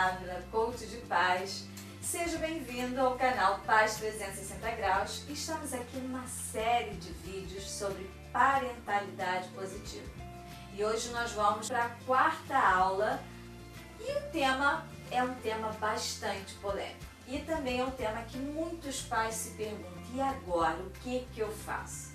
Flávia, coach de paz. Seja bem-vindo ao canal Paz 360 Graus. Estamos aqui numa série de vídeos sobre parentalidade positiva. E hoje nós vamos para a quarta aula e o tema é um tema bastante polêmico. E também é um tema que muitos pais se perguntam, e agora, o que eu faço?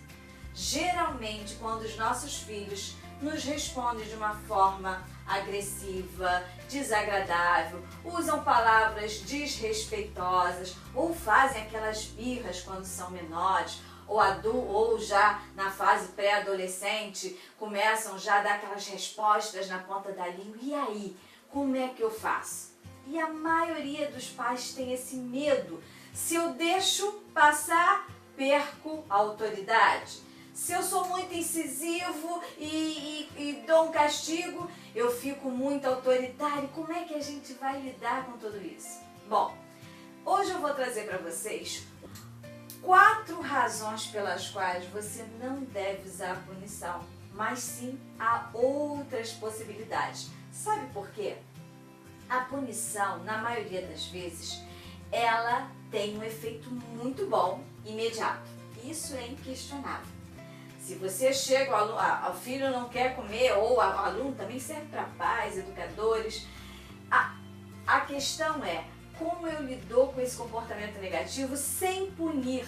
Geralmente, quando os nossos filhos nos respondem de uma forma agressiva, desagradável, usam palavras desrespeitosas ou fazem aquelas birras quando são menores, ou já na fase pré-adolescente, começam já a dar aquelas respostas na ponta da língua. E aí, como é que eu faço? E a maioria dos pais tem esse medo. Se eu deixo passar, perco a autoridade. Se eu sou muito incisivo e dou um castigo, eu fico muito autoritário. Como é que a gente vai lidar com tudo isso? Bom, hoje eu vou trazer para vocês 4 razões pelas quais você não deve usar a punição, mas sim há outras possibilidades. Sabe por quê? A punição, na maioria das vezes, ela tem um efeito muito bom, imediato. Isso é inquestionável. Se você chega, o filho não quer comer, ou o aluno, também serve para pais, educadores. A questão é como eu lido com esse comportamento negativo sem punir.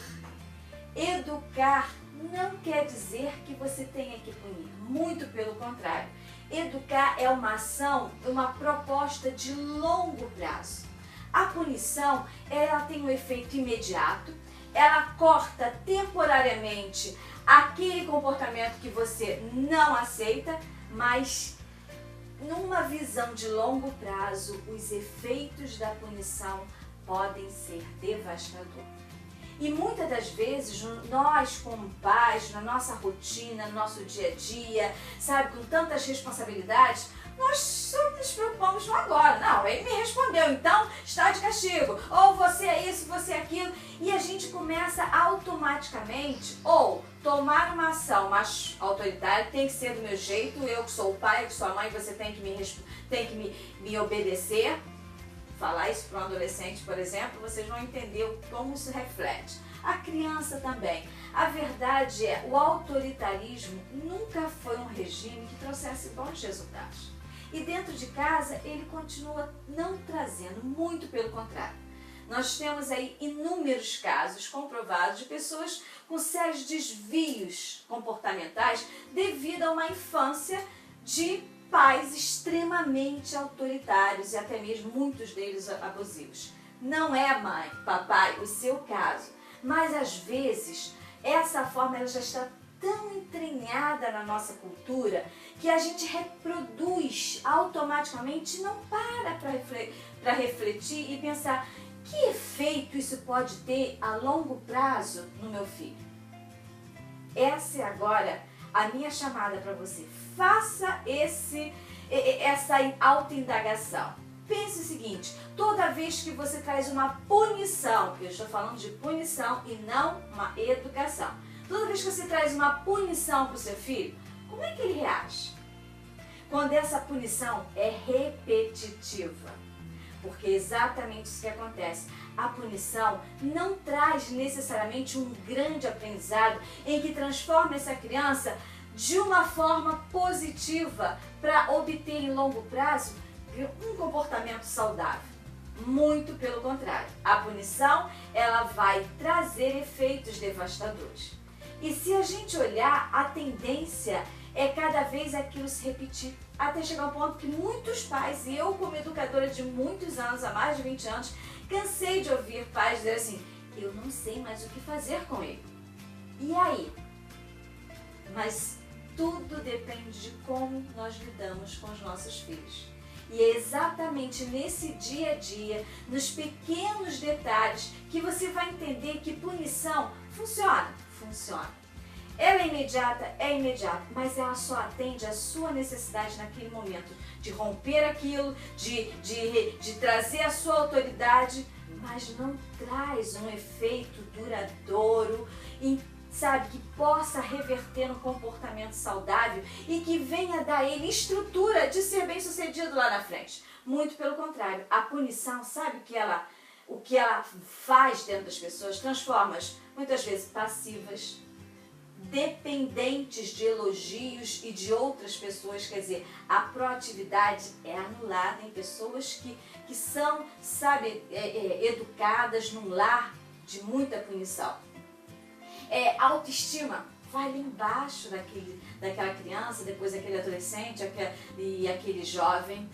Educar não quer dizer que você tenha que punir, muito pelo contrário. Educar é uma ação, uma proposta de longo prazo. A punição, ela tem um efeito imediato, ela corta temporariamente aquele comportamento que você não aceita, mas numa visão de longo prazo, os efeitos da punição podem ser devastadores. E muitas das vezes, nós como pais, na nossa rotina, no nosso dia a dia, sabe, com tantas responsabilidades, nós só nos preocupamos no agora. Não, ele me respondeu, então está de castigo. Ou você é isso, você é aquilo. E a gente começa automaticamente, ou tomar uma ação mais autoritária, tem que ser do meu jeito, eu que sou o pai, eu que sou a mãe, você tem que me obedecer. Falar isso para um adolescente, por exemplo, vocês vão entender como isso reflete. A criança também. A verdade é, o autoritarismo nunca foi um regime que trouxesse bons resultados. E dentro de casa, ele continua não trazendo, muito pelo contrário. Nós temos aí inúmeros casos comprovados de pessoas com sérios desvios comportamentais devido a uma infância de pais extremamente autoritários e até mesmo muitos deles abusivos. Não é, mãe, papai, o seu caso, mas às vezes essa forma ela já está tão entranhada na nossa cultura que a gente reproduz automaticamente e não para refletir e pensar que efeito isso pode ter a longo prazo no meu filho. Essa é agora a minha chamada para você. Faça essa autoindagação. Pense o seguinte, toda vez que você traz uma punição, eu estou falando de punição e não uma educação. Toda vez que você traz uma punição para o seu filho, como é que ele reage? Quando essa punição é repetitiva. Porque é exatamente isso que acontece. A punição não traz necessariamente um grande aprendizado em que transforma essa criança de uma forma positiva para obter em longo prazo um comportamento saudável. Muito pelo contrário. A punição ela vai trazer efeitos devastadores. E se a gente olhar, a tendência é cada vez aquilo se repetir, até chegar ao ponto que muitos pais, e eu como educadora de muitos anos, há mais de 20 anos, cansei de ouvir pais dizer assim, eu não sei mais o que fazer com ele. E aí? Mas tudo depende de como nós lidamos com os nossos filhos. E é exatamente nesse dia a dia, nos pequenos detalhes, que você vai entender que punição funciona. Funciona. Ela é imediata, mas ela só atende à sua necessidade naquele momento de romper aquilo, de trazer a sua autoridade, mas não traz um efeito duradouro, sabe, que possa reverter um comportamento saudável e que venha dar a ele estrutura de ser bem-sucedido lá na frente. Muito pelo contrário, a punição, sabe o que ela faz dentro das pessoas? Transforma-as, muitas vezes, passivas, dependentes de elogios e de outras pessoas. Quer dizer, a proatividade é anulada em pessoas que são, sabe, educadas num lar de muita punição. A autoestima vai lá embaixo daquela criança, depois daquele adolescente e aquele jovem.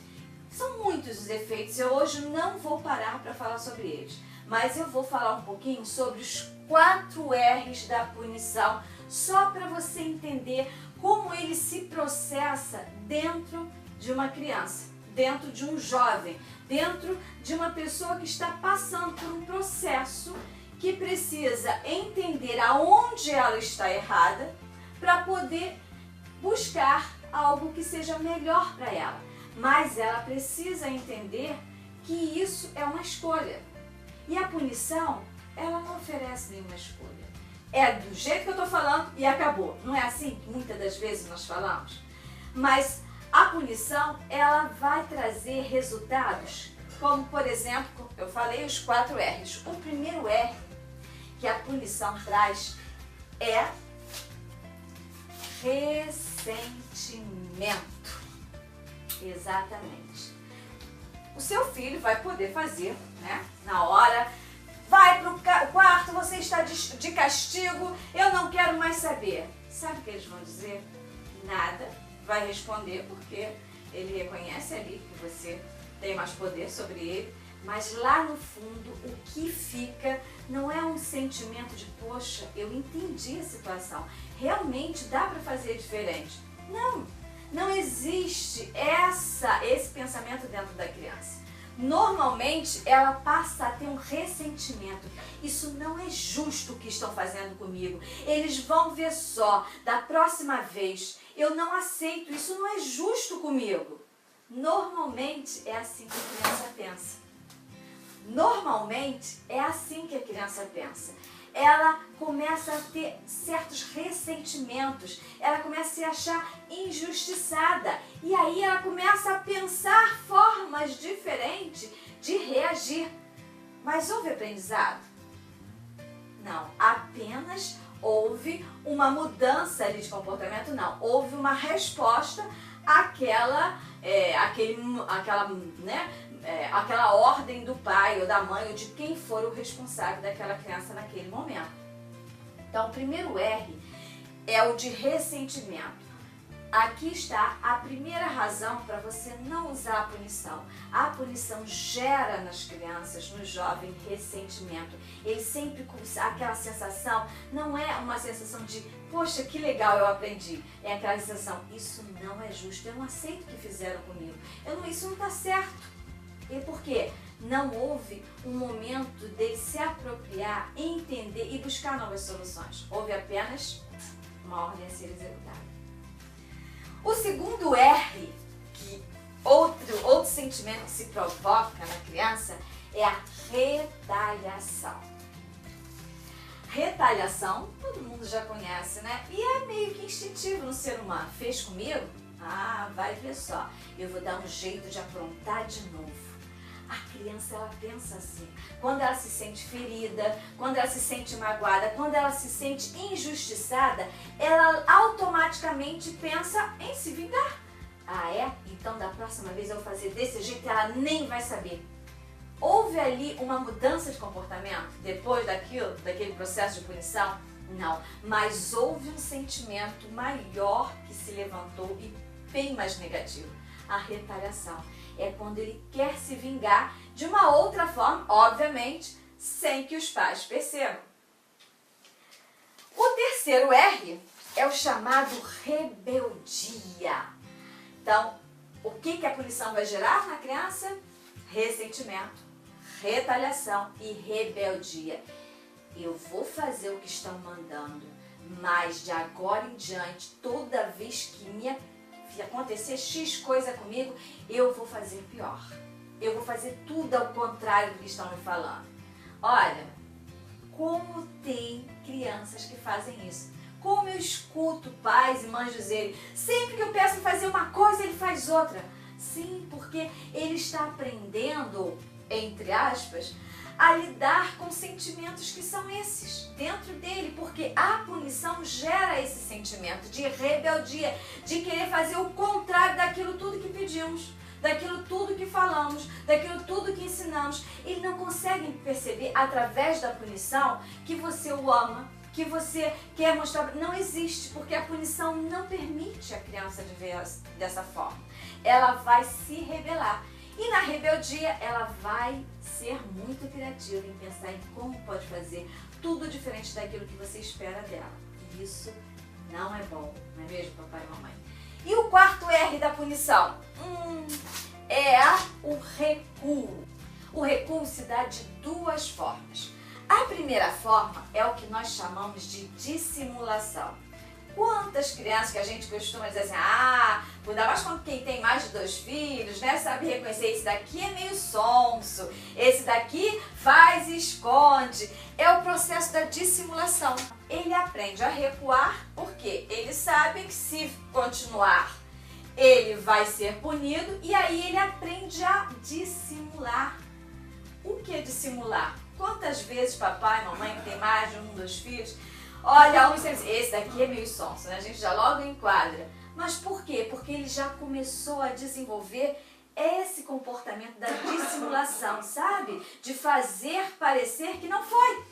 São muitos os efeitos, eu hoje não vou parar para falar sobre eles, mas eu vou falar um pouquinho sobre os 4 R's da punição, só para você entender como ele se processa dentro de uma criança, dentro de um jovem, dentro de uma pessoa que está passando por um processo que precisa entender aonde ela está errada para poder buscar algo que seja melhor para ela. Mas ela precisa entender que isso é uma escolha. E a punição, ela não oferece nenhuma escolha. É do jeito que eu estou falando e acabou. Não é assim que muitas das vezes nós falamos? Mas a punição, ela vai trazer resultados, como por exemplo, eu falei os 4 R's. O primeiro R que a punição traz é ressentimento. Exatamente. O seu filho vai poder fazer, né, na hora, vai para o quarto, você está de castigo, eu não quero mais saber. Sabe o que eles vão dizer? Nada. Vai responder porque ele reconhece ali que você tem mais poder sobre ele, mas lá no fundo o que fica não é um sentimento de, poxa, eu entendi a situação, realmente dá para fazer diferente. Não existe esse pensamento dentro da criança. Normalmente ela passa a ter um ressentimento. Isso não é justo o que estão fazendo comigo. Eles vão ver só, da próxima vez eu não aceito, isso não é justo comigo. Normalmente é assim que a criança pensa. Normalmente é assim que a criança pensa. Ela começa a ter certos ressentimentos, ela começa a se achar injustiçada e aí ela começa a pensar formas diferentes de reagir. Mas houve aprendizado? Não, apenas houve uma mudança ali de comportamento, não. Houve uma resposta àquela ordem do pai ou da mãe ou de quem for o responsável daquela criança naquele momento. Então, o primeiro R é o de ressentimento. Aqui está a primeira razão para você não usar a punição. A punição gera nas crianças, no jovem, ressentimento. Ele sempre com aquela sensação, não é uma sensação de, poxa, que legal, eu aprendi. É aquela sensação, isso não é justo, eu não aceito o que fizeram comigo. Isso não está certo. E por quê? Não houve um momento dele se apropriar, entender e buscar novas soluções. Houve apenas uma ordem a ser executada. O segundo R, que outro sentimento que se provoca na criança, é a retaliação. Retaliação, todo mundo já conhece, né? E é meio que instintivo no ser humano. Fez comigo? Ah, vai ver só. Eu vou dar um jeito de aprontar de novo. A criança, ela pensa assim. Quando ela se sente ferida, quando ela se sente magoada, quando ela se sente injustiçada, ela automaticamente pensa em se vingar. Ah, é? Então da próxima vez eu vou fazer desse jeito e ela nem vai saber. Houve ali uma mudança de comportamento depois daquele processo de punição? Não, mas houve um sentimento maior que se levantou e bem mais negativo. A retaliação é quando ele quer se vingar de uma outra forma, obviamente, sem que os pais percebam. O terceiro R é o chamado rebeldia. Então, o que a punição vai gerar na criança? Ressentimento, retaliação e rebeldia. Eu vou fazer o que estão mandando, mas de agora em diante, toda vez que acontecer X coisa comigo, eu vou fazer pior. Eu vou fazer tudo ao contrário do que estão me falando. Olha, como tem crianças que fazem isso. Como eu escuto pais e mães dizerem, sempre que eu peço para fazer uma coisa, ele faz outra. Sim, porque ele está aprendendo, entre aspas, a lidar com sentimentos que são esses dentro dele, porque a punição gera esse sentimento de rebeldia, de querer fazer o contrário daquilo tudo que pedimos, daquilo tudo que falamos, daquilo tudo que ensinamos. Ele não consegue perceber através da punição que você o ama, que você quer mostrar. Não existe, porque a punição não permite a criança de ver dessa forma. Ela vai se rebelar. E na rebeldia, ela vai ser muito criativa em pensar em como pode fazer tudo diferente daquilo que você espera dela. E isso não é bom, não é mesmo, papai e mamãe? E o quarto R da punição? É o recuo. O recuo se dá de duas formas. A primeira forma é o que nós chamamos de dissimulação. Quantas crianças que a gente costuma dizer assim, ainda mais quando quem tem mais de 2 filhos, né, sabe reconhecer, esse daqui é meio sonso, esse daqui faz e esconde. É o processo da dissimulação. Ele aprende a recuar porque ele sabe que se continuar, ele vai ser punido e aí ele aprende a dissimular. O que é dissimular? Quantas vezes papai e mamãe que tem mais de 1, 2 filhos, olha, esse daqui é meio sonso, né? A gente já logo enquadra. Mas por quê? Porque ele já começou a desenvolver esse comportamento da dissimulação, sabe? De fazer parecer que não foi.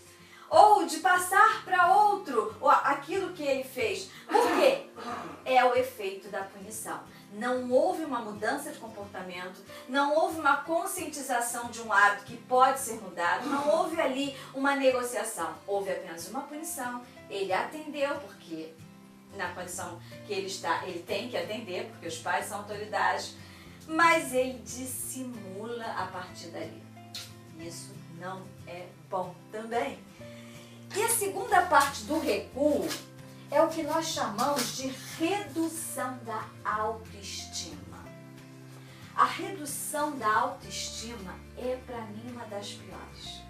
Ou de passar para outro aquilo que ele fez. Por quê? É o efeito da punição. Não houve uma mudança de comportamento, não houve uma conscientização de um hábito que pode ser mudado, não houve ali uma negociação. Houve apenas uma punição, ele atendeu, porque na condição que ele está, ele tem que atender, porque os pais são autoridades, mas ele dissimula a partir dali. Isso não é bom também. E a segunda parte do recuo é o que nós chamamos de redução da autoestima. A redução da autoestima é, para mim, uma das piores.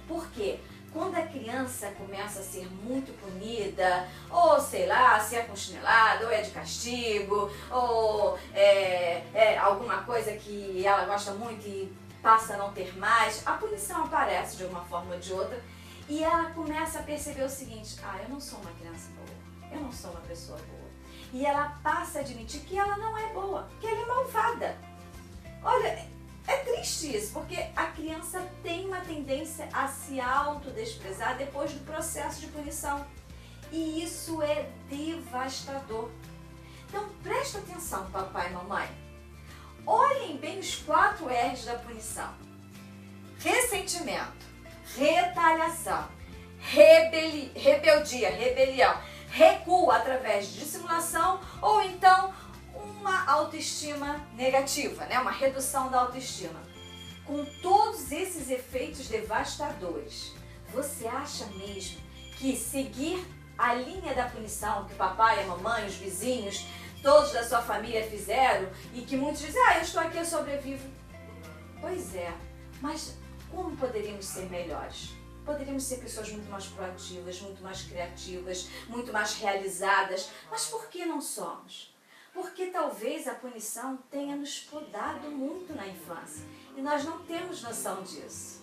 Por quê? Quando a criança começa a ser muito punida, ou sei lá, se é com chinelada, ou é de castigo, ou é alguma coisa que ela gosta muito e passa a não ter mais, a punição aparece de uma forma ou de outra e ela começa a perceber o seguinte, eu não sou uma criança boa, eu não sou uma pessoa boa. E ela passa a admitir que ela não é boa, que ela é malvada. Olha, é triste isso, porque a criança tem uma tendência a se autodesprezar depois do processo de punição. E isso é devastador. Então presta atenção, papai e mamãe. Olhem bem os 4 R's da punição. Ressentimento, retaliação, rebeldia, rebelião, recuo através de dissimulação ou então uma autoestima negativa, né? Uma redução da autoestima. Com todos esses efeitos devastadores, você acha mesmo que seguir a linha da punição que o papai, a mamãe, os vizinhos, todos da sua família fizeram e que muitos dizem, eu estou aqui, eu sobrevivo. Pois é, mas como poderíamos ser melhores? Poderíamos ser pessoas muito mais proativas, muito mais criativas, muito mais realizadas. Mas por que não somos? Porque talvez a punição tenha nos podado muito na infância e nós não temos noção disso.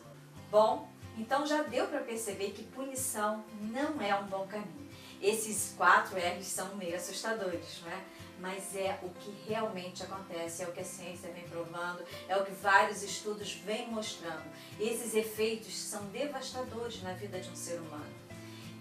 Bom, então já deu para perceber que punição não é um bom caminho. Esses 4 R's são meio assustadores, não é? Mas é o que realmente acontece, é o que a ciência vem provando, é o que vários estudos vêm mostrando. Esses efeitos são devastadores na vida de um ser humano.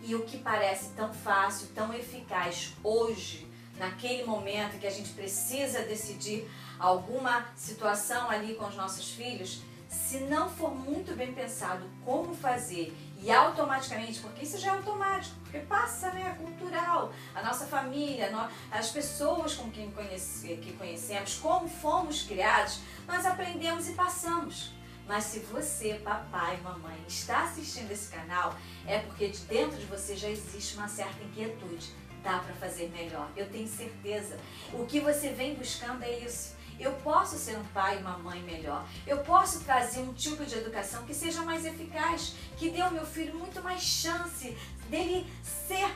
E o que parece tão fácil, tão eficaz hoje, naquele momento que a gente precisa decidir alguma situação ali com os nossos filhos, se não for muito bem pensado como fazer e automaticamente, porque isso já é automático, porque passa, né, cultural, a nossa família, as pessoas com quem que conhecemos, como fomos criados, nós aprendemos e passamos. Mas se você, papai, mamãe, está assistindo esse canal, é porque de dentro de você já existe uma certa inquietude. Dá para fazer melhor, eu tenho certeza. O que você vem buscando é isso. Eu posso ser um pai e uma mãe melhor. Eu posso trazer um tipo de educação que seja mais eficaz, que dê ao meu filho muito mais chance dele ser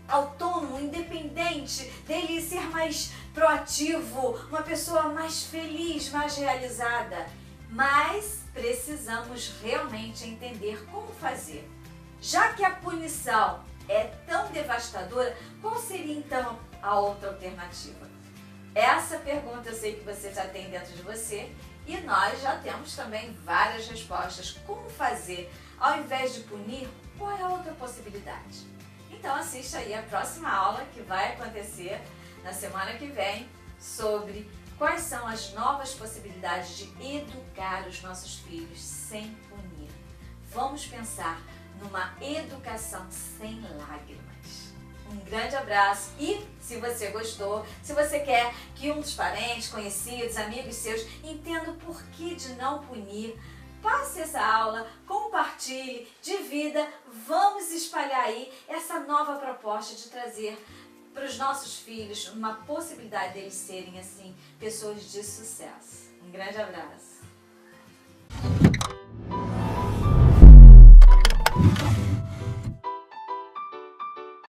autônomo, independente, dele ser mais proativo, uma pessoa mais feliz, mais realizada. Mas precisamos realmente entender como fazer. Já que a punição é tão devastadora, qual seria então a outra alternativa? Essa pergunta eu sei que você já tem dentro de você e nós já temos também várias respostas. Como fazer? Ao invés de punir, qual é a outra possibilidade? Então assista aí a próxima aula que vai acontecer na semana que vem sobre quais são as novas possibilidades de educar os nossos filhos sem punir. Vamos pensar numa educação sem lágrimas. Um grande abraço e, se você gostou, se você quer que um dos parentes, conhecidos, amigos seus entenda o porquê de não punir, passe essa aula, compartilhe, divida, vamos espalhar aí essa nova proposta de trazer para os nossos filhos uma possibilidade deles serem assim pessoas de sucesso. Um grande abraço.